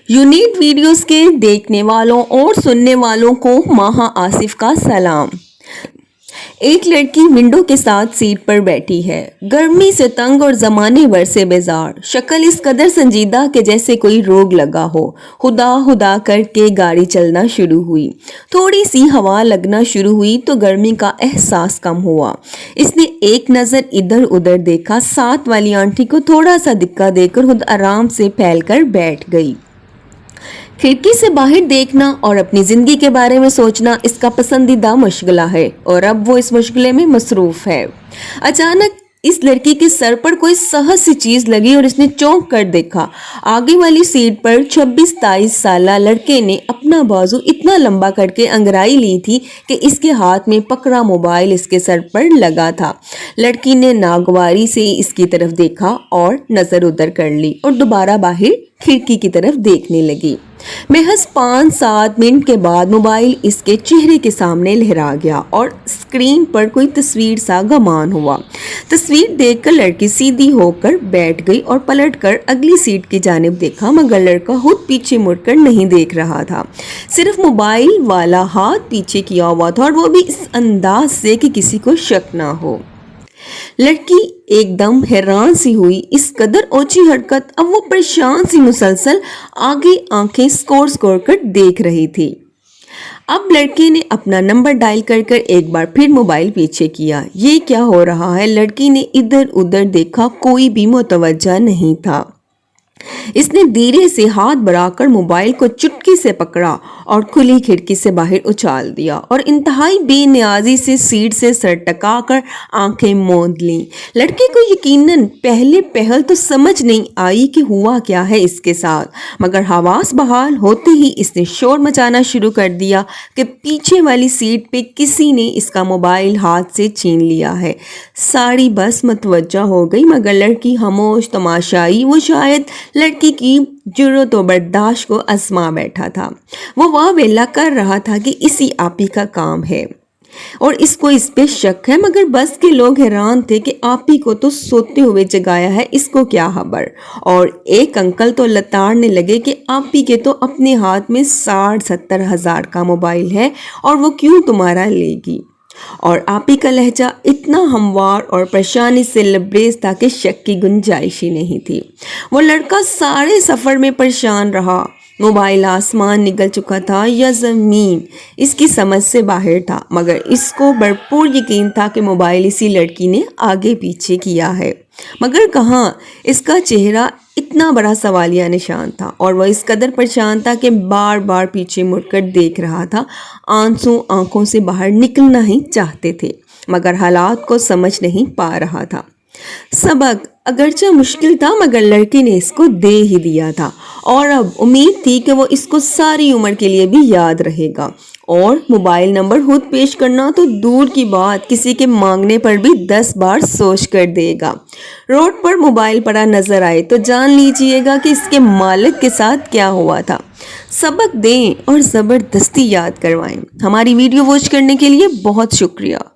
Unique videos के देखने वालों और सुनने वालों को माहा आसिफ का सलाम। एक लड़की विंडो के साथ सीट पर बैठी है, गर्मी से तंग और जमाने भर से बेजार। शक्ल इस कदर संजीदा के जैसे कोई रोग लगा हो। हुदा हुदा करके गाड़ी चलना शुरू हुई। थोड़ी सी हवा लगना शुरू हुई तो गर्मी का एहसास कम हुआ। इसने एक नज़र इधर उधर देखा। साथ वाली आंटी को थोड़ा सा धक्का देकर खुद आराम से फैलकर बैठ गई। खिड़की से बाहर देखना और अपनी जिंदगी के बारे में सोचना इसका पसंदीदा मशगला है और अब वो इस मशगले में मसरूफ है। अचानक इस लड़की के सर पर कोई सहज सी चीज लगी और इसने चौंक कर देखा। आगे वाली सीट पर 26-23 साला लड़के ने अपना बाजू इतना लंबा करके अंगड़ाई ली थी कि इसके हाथ में पकड़ा मोबाइल इसके सर पर लगा था। लड़की ने नागवारी से इसकी तरफ देखा और नजर उधर कर ली और दोबारा बाहर खिड़की की तरफ देखने लगी। महज 5-7 मिनट के बाद मोबाइल इसके चेहरे के सामने लहरा गया और स्क्रीन पर कोई तस्वीर सा गमान हुआ। तस्वीर देखकर लड़की सीधी होकर बैठ गई और पलटकर अगली सीट की जानिब देखा, मगर लड़का खुद पीछे मुड़कर नहीं देख रहा था। सिर्फ मोबाइल वाला हाथ पीछे किया हुआ था और वो भी इस अंदाज से कि किसी को शक ना हो। लड़की एकदम हैरान सी हुई। इस कदर ऊंची हरकत। अब वो परेशान सी मुसलसल आगे आंखें स्कोर कर देख रही थी। अब लड़के ने अपना नंबर डायल कर एक बार फिर मोबाइल पीछे किया। ये क्या हो रहा है? लड़की ने इधर उधर देखा, कोई भी मुतवज्जा नहीं था। इसने धीरे से हाथ बढ़ाकर मोबाइल को चुटकी से पकड़ा और खुली खिड़की से बाहर उछाल दिया और इंतहाई बेनियाजी से सीट से सर टकाकर आंखें मूंद लीं। लड़के को यकीनन पहले पहल तो समझ नहीं आई कि हुआ क्या है इसके साथ, मगर हवास बहाल होते ही इसने शोर मचाना शुरू कर दिया कि पीछे वाली सीट पे किसी ने इसका मोबाइल हाथ से छीन लिया है। सारी बस मतवज्जा हो गई, मगर लड़की खामोश तमाशाई। वो शायद लड़की की जुर्रत और बर्दाश्त को आजमा बैठा था। वो वाह वेला कर रहा था कि इसी आपी का काम है और इसको इस पे शक है, मगर बस के लोग हैरान थे कि आपी को तो सोते हुए जगाया है, इसको क्या खबर। और एक अंकल तो लताड़ने लगे कि आपी के तो अपने हाथ में 60-70 हज़ार का मोबाइल है और वो क्यों तुम्हारा लेगी। और आपी का लहजा इतना हमवार और परेशानी से लबरेज था कि शक की गुंजाइश ही नहीं थी। वो लड़का सारे सफ़र में परेशान रहा। मोबाइल आसमान निकल चुका था या ज़मीन इसकी समझ से बाहर था, मगर इसको भरपूर यकीन था कि मोबाइल इसी लड़की ने आगे पीछे किया है। मगर कहाँ? इसका चेहरा इतना बड़ा सवालिया निशान था और वह इस कदर परेशान था कि बार बार पीछे मुड़कर देख रहा था। आंसू आंखों से बाहर निकलना ही चाहते थे, मगर हालात को समझ नहीं पा रहा था। सबक अगरचे मुश्किल था, मगर लड़की ने इसको दे ही दिया था और अब उम्मीद थी कि वो इसको सारी उम्र के लिए भी याद रहेगा। और मोबाइल नंबर खुद पेश करना तो दूर की बात, किसी के मांगने पर भी 10 बार सोच कर देगा। रोड पर मोबाइल पड़ा नजर आए तो जान लीजिएगा कि इसके मालिक के साथ क्या हुआ था। सबक दें और ज़बरदस्ती याद करवाएं। हमारी वीडियो वॉच करने के लिए बहुत शुक्रिया।